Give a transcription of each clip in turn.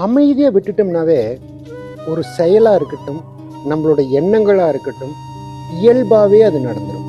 அமைதியை விட்டுட்டோம்னாவே ஒரு செயலாக இருக்கட்டும், நம்மளோட எண்ணங்களாக இருக்கட்டும், இயல்பாகவே அது நடந்துடும்.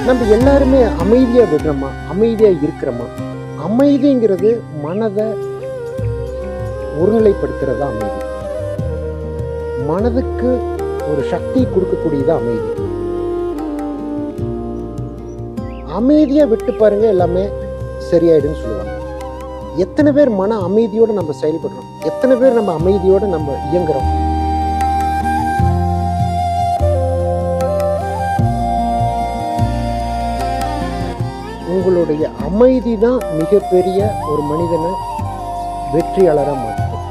நம்ம எல்லாருமே அமைதியாக விடுறோமா, அமைதியாக இருக்கிறோமா? அமைதிங்கிறது மனதை ஒருநிலைப்படுத்துறதா அமைதி. மனதுக்கு ஒரு சக்தி கொடுக்கக்கூடியதா அமைதி. அமைதியாக விட்டு பாருங்க, எல்லாமே சரியாயிடுன்னு சொல்லுவாங்க. எத்தனை பேர் மன அமைதியோடு நம்ம செயல்படுறோம்? எத்தனை பேர் நம்ம அமைதியோடு நம்ம இயங்குறோம்? உங்களுடைய அமைதி தான் மிகப்பெரிய ஒரு மனிதனை வெற்றியாளராக மாற்றும்.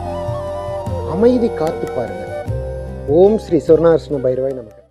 அமைதி காத்து பாருங்க. ஓம் ஸ்ரீ சொர்ணார்ஷ்ண பைரவாய் நமக்கு.